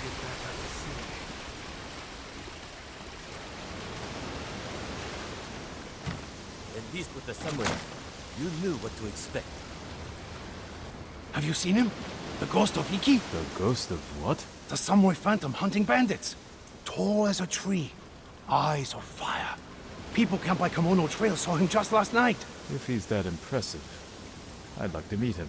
get back out to sea. At least with the samurai, you knew what to expect. Have you seen him? The Ghost of Iki? The ghost of what? The samurai phantom hunting bandits. Tall as a tree. Eyes of fire. People camped by Kimono Trail saw him just last night. If he's that impressive, I'd like to meet him.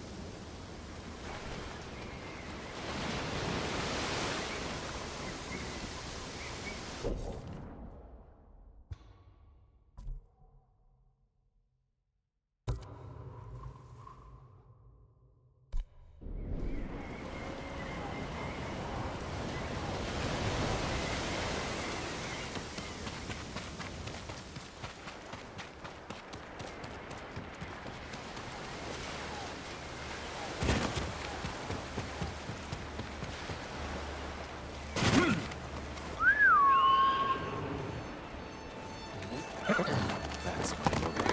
That's my logo.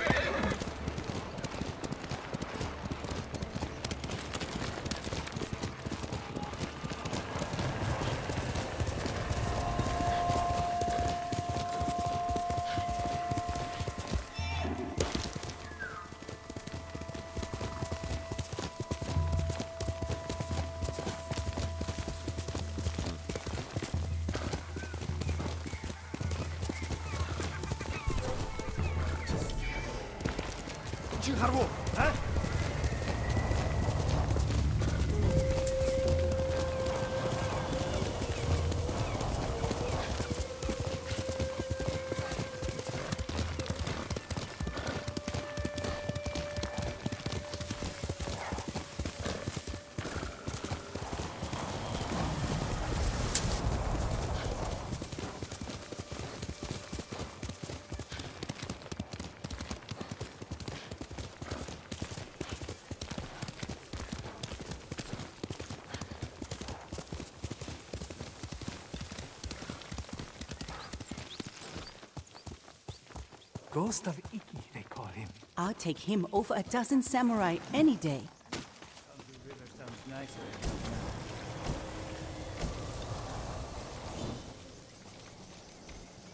Ghost of Iki, they call him. I'll take him over a dozen samurai any day.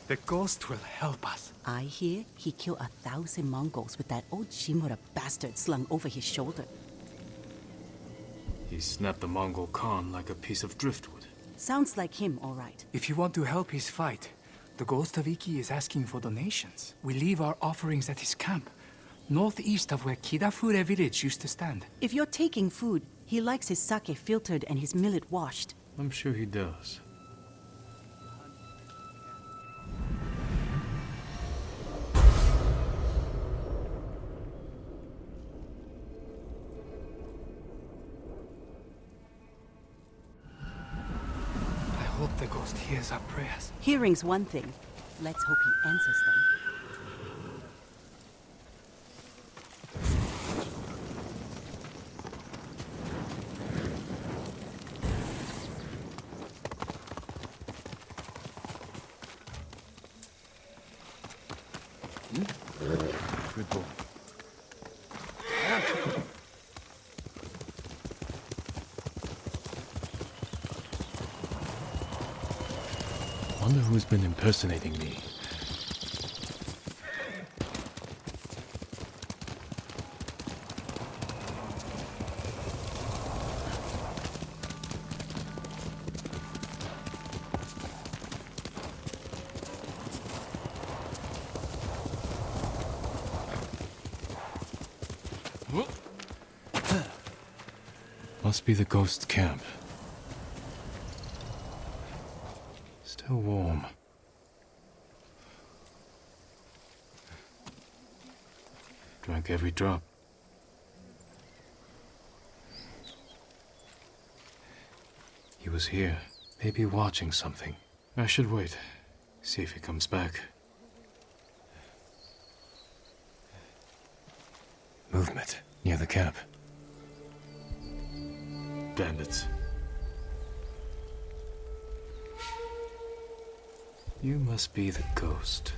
The ghost will help us. I hear he killed 1,000 Mongols with that old Shimura bastard slung over his shoulder. He snapped the Mongol Khan like a piece of driftwood. Sounds like him, all right. If you want to help his fight, the Ghost of Iki is asking for donations. We leave our offerings at his camp, northeast of where Kidafure village used to stand. If you're taking food, he likes his sake filtered and his millet washed. I'm sure he does. I hope the ghost hears our prayers. Hearing's one thing. Let's hope he answers them. Good boy. Wonder who's been impersonating me. Must be the ghost camp. Still warm. Drank every drop. He was here, maybe watching something. I should wait, see if he comes back. Movement near the camp. Bandits. You must be the ghost.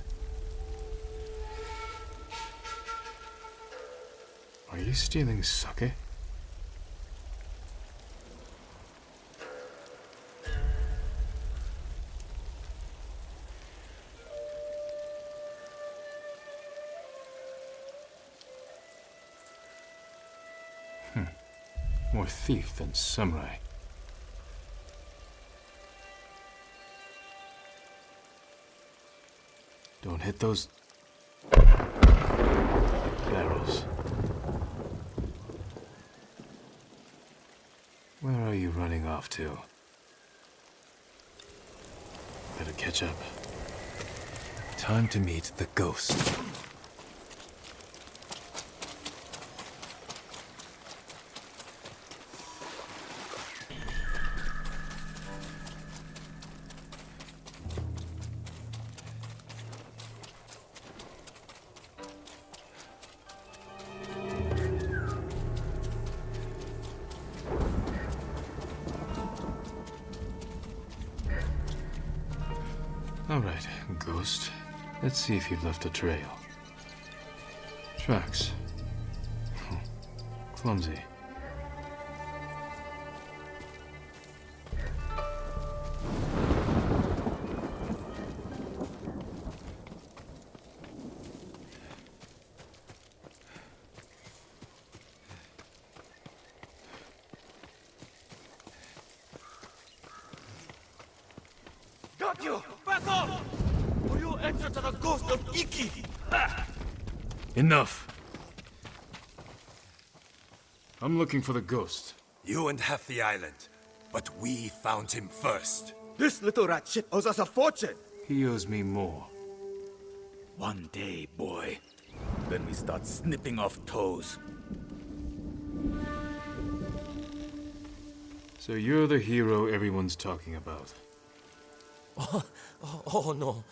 Are you stealing sake? More thief than samurai. Don't hit those barrels. Where are you running off to? Better catch up. Time to meet the ghost. All right, Ghost. Let's see if you've left a trail. Tracks. Clumsy. Got you! Back off! Or you'll enter to the Ghost of Iki! Enough! I'm looking for the ghost. You and half the island, but we found him first. This little rat shit owes us a fortune. He owes me more. One day, boy. Then we start snipping off toes. So you're the hero everyone's talking about. Oh no,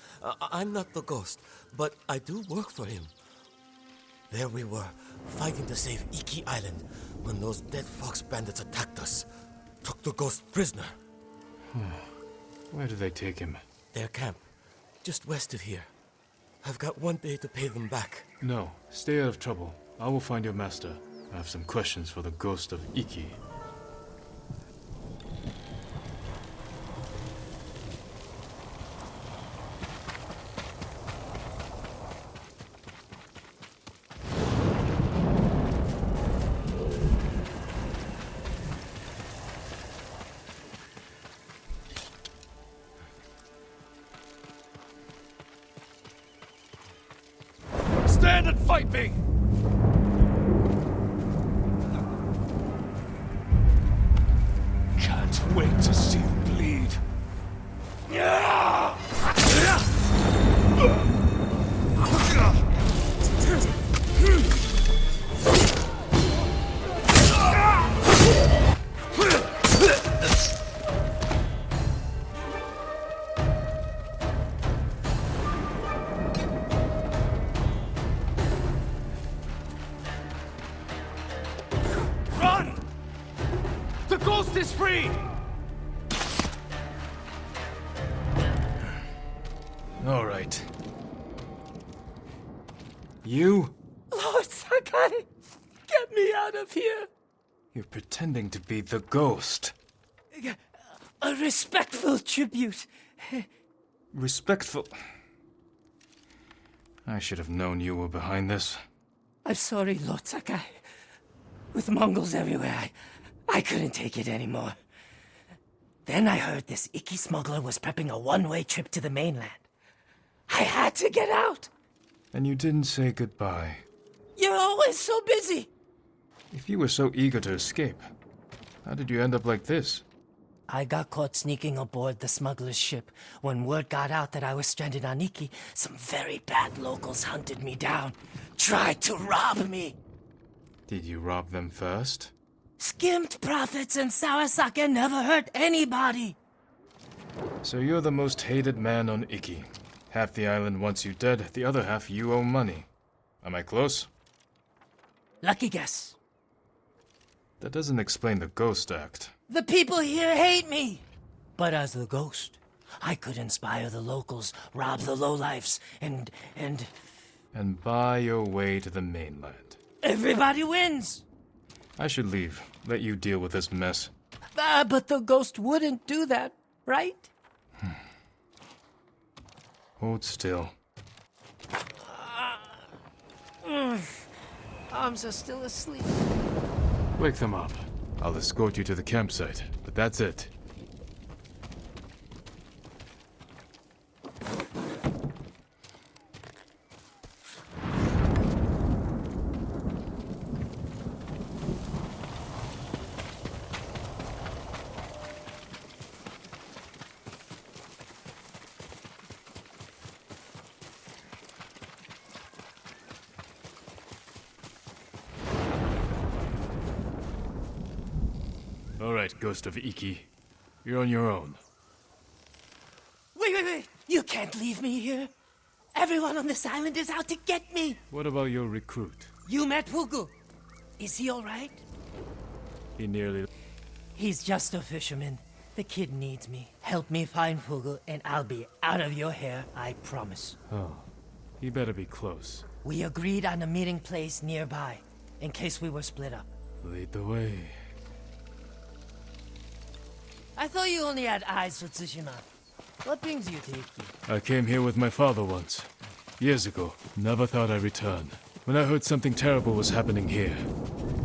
I'm not the ghost, but I do work for him. There we were, fighting to save Iki Island, when those dead fox bandits attacked us. Took the ghost prisoner. Where do they take him? Their camp, just west of here. I've got one day to pay them back. No, stay out of trouble. I will find your master. I have some questions for the Ghost of Iki. Stand and fight me! Can't wait to see you bleed. Run! The ghost is free! All right. You? Lord Sakai, get me out of here! You're pretending to be the ghost. A respectful tribute. Respectful. I should have known you were behind this. I'm sorry, Lord Sakai. With Mongols everywhere, I couldn't take it anymore. Then I heard this Iki smuggler was prepping a one-way trip to the mainland. I had to get out. And you didn't say goodbye. You're always so busy. If you were so eager to escape, how did you end up like this? I got caught sneaking aboard the smuggler's ship. When word got out that I was stranded on Iki, some very bad locals hunted me down, tried to rob me. Did you rob them first? Skimmed profits and Sawasake never hurt anybody. So you're the most hated man on Iki. Half the island wants you dead, the other half you owe money. Am I close? Lucky guess. That doesn't explain the ghost act. The people here hate me. But as the ghost, I could inspire the locals, rob the lowlifes, and And buy your way to the mainland. everybody wins. I should leave. Let you deal with this mess. But the ghost wouldn't do that, right? Hold still. Arms are still asleep. Wake them up. I'll escort you to the campsite, but that's it. All right, Ghost of Iki. You're on your own. Wait! You can't leave me here. Everyone on this island is out to get me. What about your recruit? You met Fugu. Is he all right? He nearly... He's just a fisherman. The kid needs me. Help me find Fugu, and I'll be out of your hair, I promise. Oh, he better be close. We agreed on a meeting place nearby, in case we were split up. Lead the way. I thought you only had eyes for Tsushima. What brings you to Iki? I came here with my father once. Years ago. Never thought I'd return. When I heard something terrible was happening here,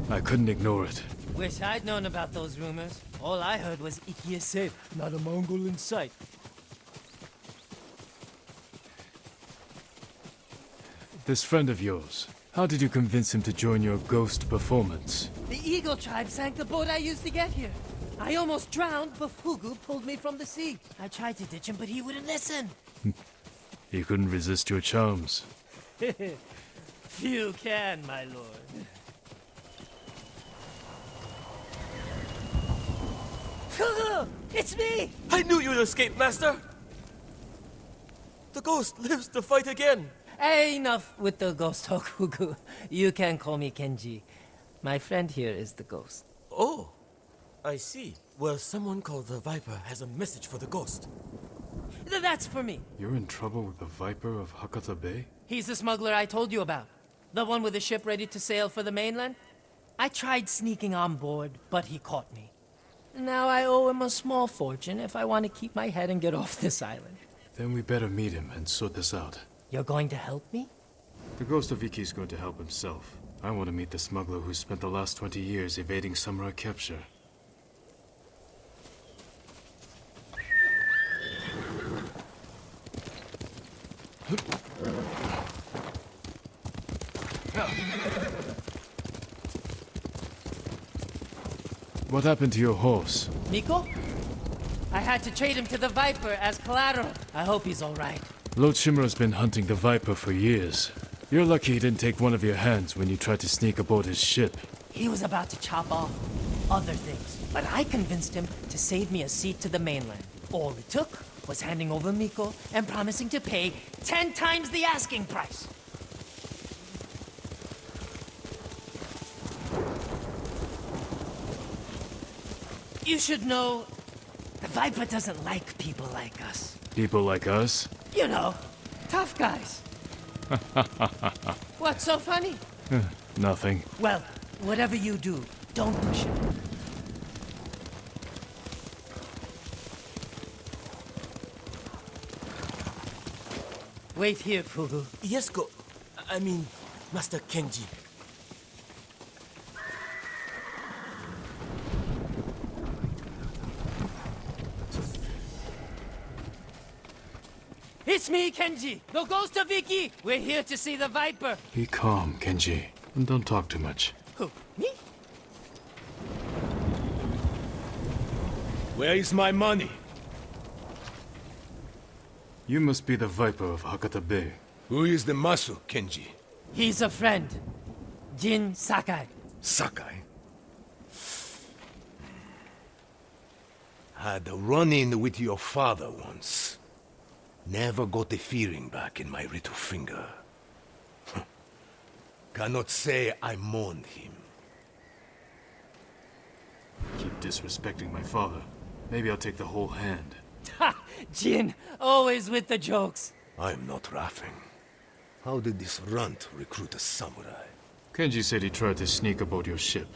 I couldn't ignore it. Wish I'd known about those rumors. All I heard was Iki is safe, not a Mongol in sight. This friend of yours, how did you convince him to join your ghost performance? The Eagle tribe sank the boat I used to get here. I almost drowned, but Fugu pulled me from the sea. I tried to ditch him, but he wouldn't listen. He couldn't resist your charms. Few can, my lord. Fugu! It's me! I knew you'd escape, Master! The ghost lives to fight again! Hey, enough with the ghost talk, Fugu. You can call me Kenji. My friend here is the ghost. Oh, I see. Well, someone called the Viper has a message for the ghost. That's for me. You're in trouble with the Viper of Hakata Bay? He's the smuggler I told you about. The one with the ship ready to sail for the mainland. I tried sneaking on board, but he caught me. Now I owe him a small fortune if I want to keep my head and get off this island. Then we better meet him and sort this out. You're going to help me? The Ghost of Iki is going to help himself. I want to meet the smuggler who spent the last 20 years evading samurai capture. What happened to your horse? Miko? I had to trade him to the Viper as collateral. I hope he's all right. Lord Shimura's been hunting the Viper for years. You're lucky he didn't take one of your hands when you tried to sneak aboard his ship. He was about to chop off other things, but I convinced him to save me a seat to the mainland. All it took was handing over Miko and promising to pay 10 times the asking price. You should know, the Viper doesn't like people like us. People like us? You know, tough guys. What's so funny? Nothing. Well, whatever you do, don't push it. Wait here, Fugu. Yes, I mean, Master Kenji. It's me, Kenji, the Ghost of Iki. We're here to see the Viper. Be calm, Kenji, and don't talk too much. Who, me? Where is my money? You must be the Viper of Hakata Bay. Who is the Masu, Kenji? He's a friend. Jin Sakai. Sakai. Had a run-in with your father once. Never got the feeling back in my little finger. Cannot say I mourned him. Keep disrespecting my father. Maybe I'll take the whole hand. Ha! Jin, always with the jokes. I'm not laughing. How did this runt recruit a samurai? Kenji said he tried to sneak aboard your ship.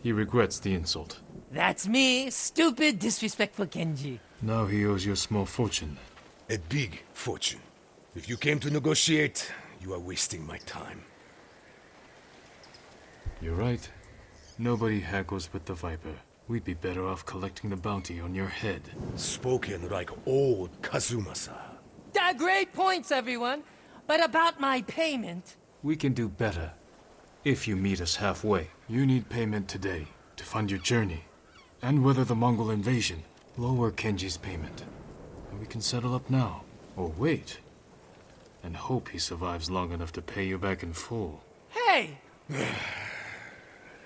He regrets the insult. That's me, stupid, disrespectful Kenji. Now he owes you a small fortune. A big fortune. If you came to negotiate, you are wasting my time. You're right. Nobody haggles with the Viper. We'd be better off collecting the bounty on your head. Spoken like old Kazumasa. Great points, everyone. But about my payment... We can do better. If you meet us halfway. You need payment today to fund your journey. And weather the Mongol invasion. Lower Kenji's payment. And we can settle up now. Or wait. And hope he survives long enough to pay you back in full. Hey!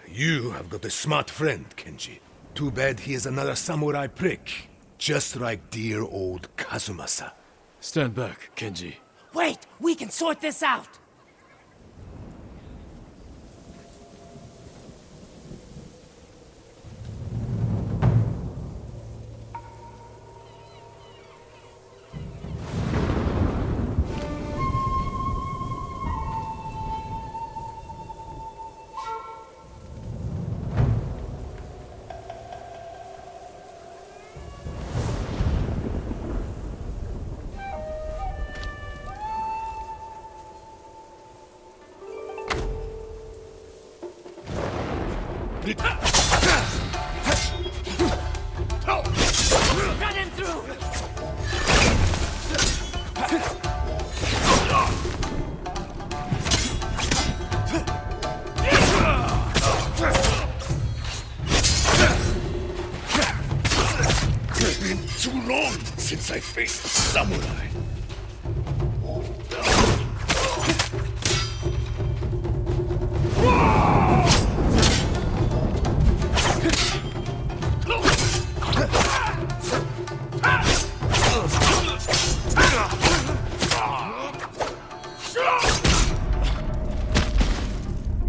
You have got a smart friend, Kenji. Too bad he is another samurai prick. Just like dear old Kazumasa. Stand back, Kenji. Wait! We can sort this out! Run him through! It's been too long since I faced a samurai.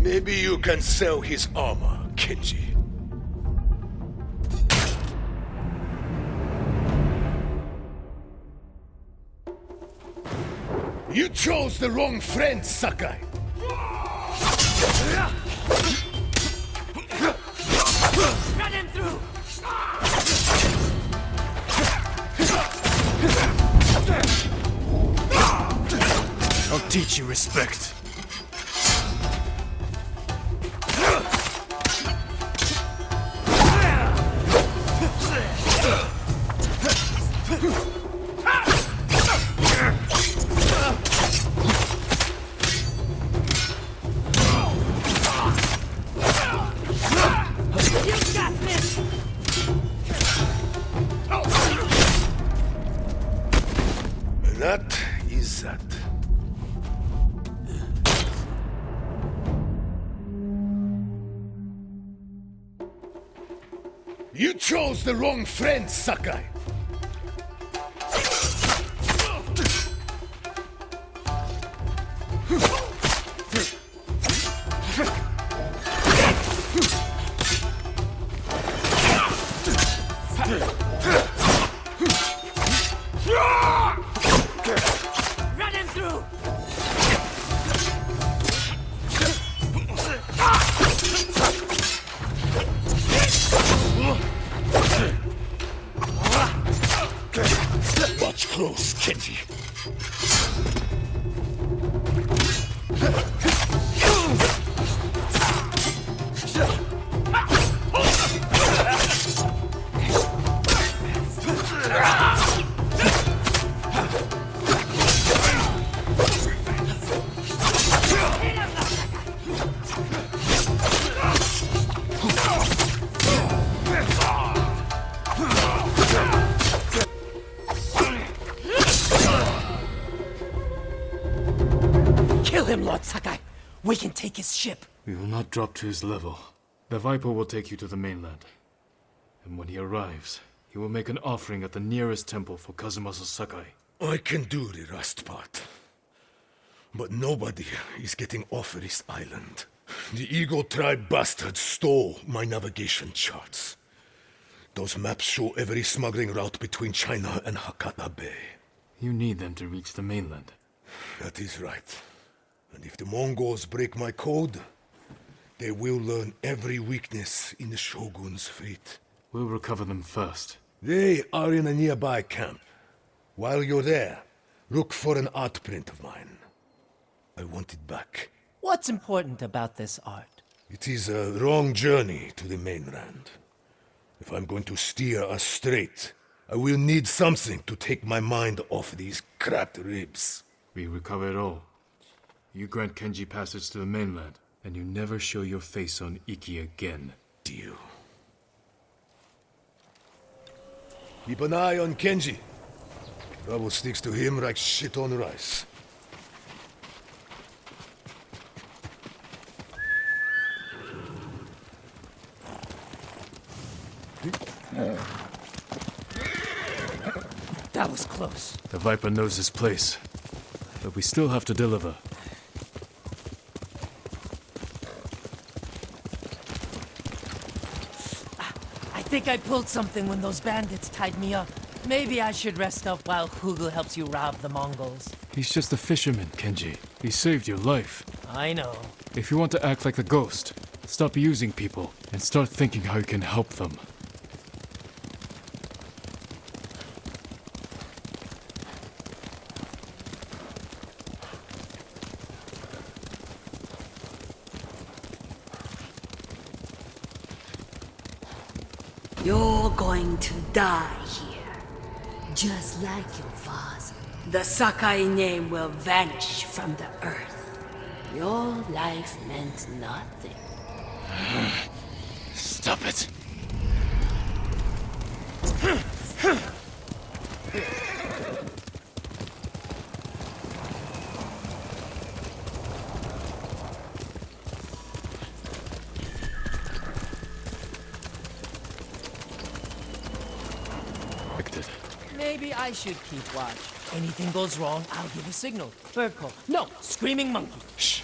Maybe you can sell his armor, Kenji. You chose the wrong friend, Sakai. Run him through! I'll teach you respect. You got this! That is that. You chose the wrong friend, Sakai. Run him through! Watch close, Kenji. Kill him, Lord Sakai! We can take his ship! We will not drop to his level. The Viper will take you to the mainland. And when he arrives, he will make an offering at the nearest temple for Kazumasa Sakai. I can do the rust part. But nobody is getting off this island. The Eagle Tribe bastards stole my navigation charts. Those maps show every smuggling route between China and Hakata Bay. You need them to reach the mainland. That is right. And if the Mongols break my code, they will learn every weakness in the Shogun's fleet. We'll recover them first. They are in a nearby camp. While you're there, look for an art print of mine. I want it back. What's important about this art? It is a wrong journey to the mainland. If I'm going to steer us straight, I will need something to take my mind off these cracked ribs. We recover it all. You grant Kenji passage to the mainland, and you never show your face on Iki again. Deal. Keep an eye on Kenji. Trouble sticks to him like shit on rice. That was close. The Viper knows his place, but we still have to deliver. I think I pulled something when those bandits tied me up. Maybe I should rest up while Hugel helps you rob the Mongols. He's just a fisherman, Kenji. He saved your life. I know. If you want to act like the ghost, stop using people and start thinking how you can help them. You're going to die here, just like your father. The Sakai name will vanish from the earth. Your life meant nothing. Stop it. Maybe I should keep watch. Anything goes wrong, I'll give a signal. Bird call. No, screaming monkey. Shh.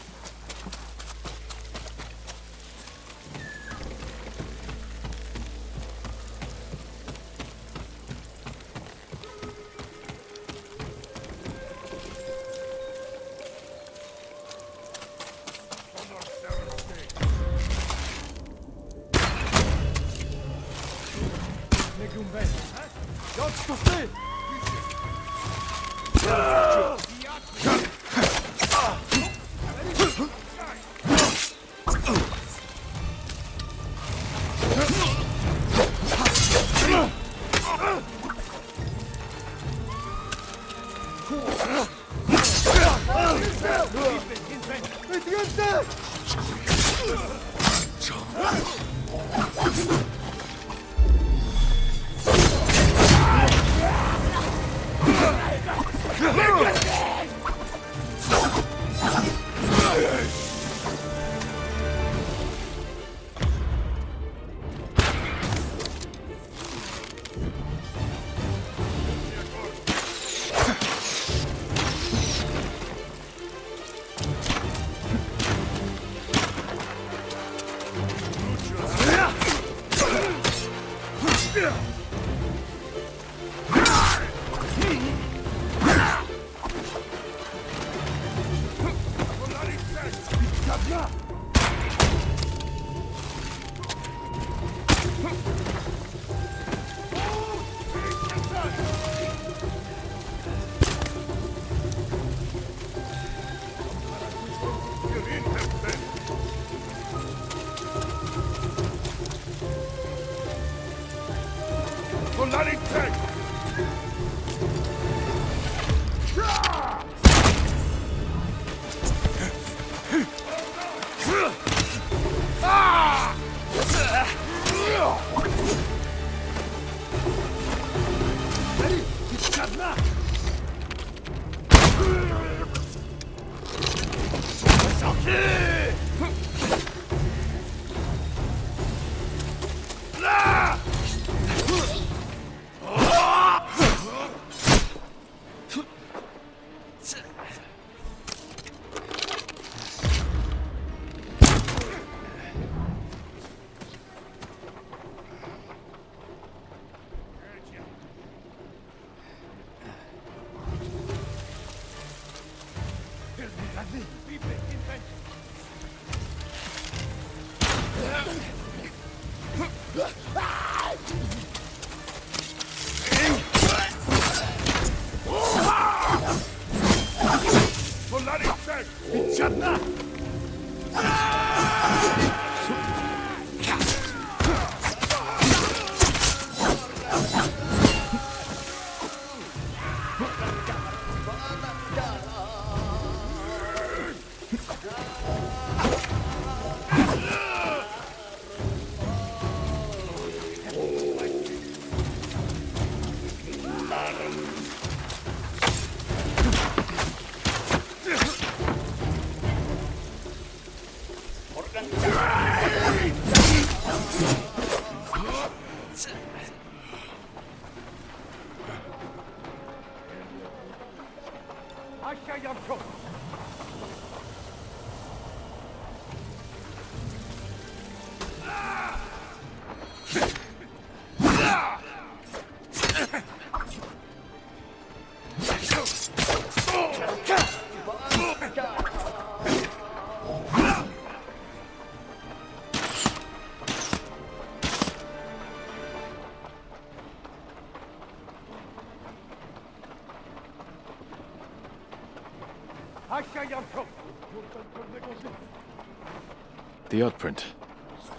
The outprint.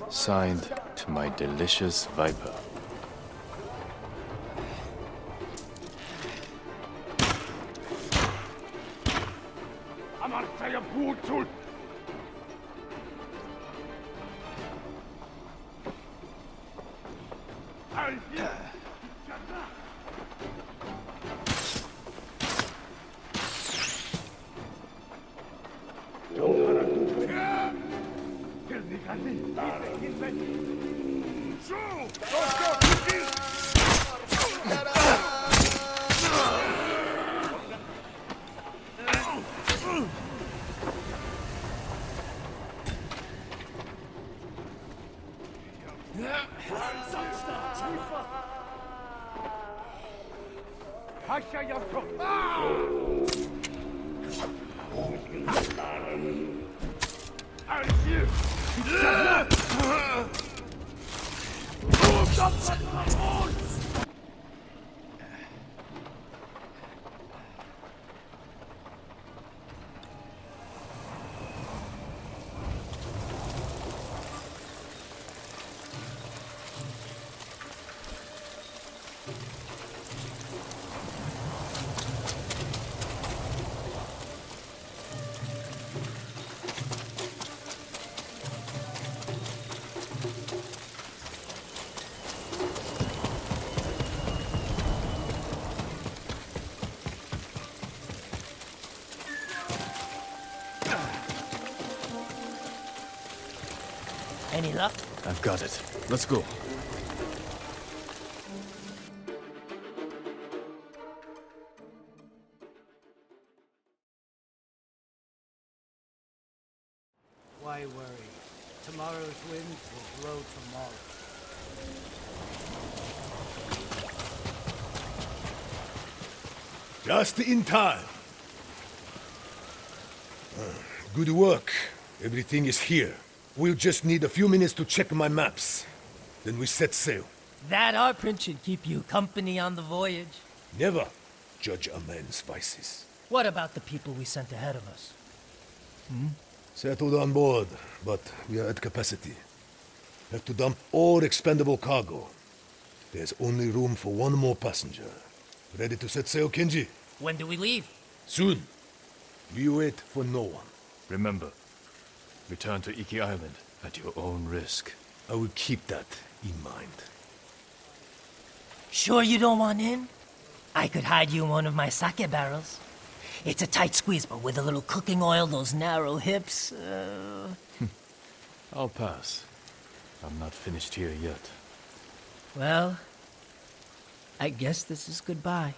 Signed to my delicious viper. Any luck? I've got it. Let's go. Why worry? Tomorrow's winds will blow tomorrow. Just in time. Good work. Everything is here. We'll just need a few minutes to check my maps. Then we set sail. That our prince should keep you company on the voyage. Never judge a man's vices. What about the people we sent ahead of us? Settled on board, but we are at capacity. Have to dump all expendable cargo. There's only room for one more passenger. Ready to set sail, Kenji? When do we leave? Soon. We wait for no one. Remember, return to Iki Island at your own risk. I will keep that in mind. Sure you don't want in? I could hide you in one of my sake barrels. It's a tight squeeze, but with a little cooking oil, those narrow hips... I'll pass. I'm not finished here yet. Well, I guess this is goodbye.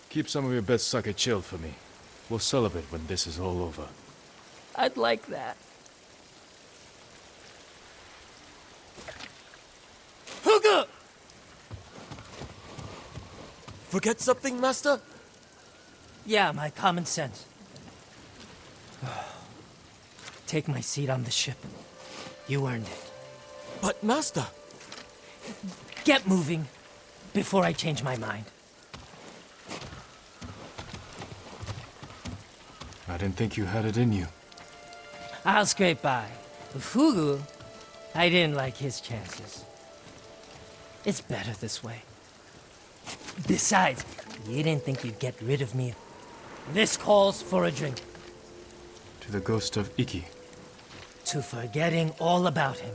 Keep some of your best sake chilled for me. We'll celebrate when this is all over. I'd like that. Huga! Forget something, Master? Yeah, my common sense. Take my seat on the ship. You earned it. But, Master... Get moving before I change my mind. I didn't think you had it in you. I'll scrape by. Fugu, I didn't like his chances. It's better this way. Besides, you didn't think you'd get rid of me. This calls for a drink. To the ghost of Iki. To forgetting all about him.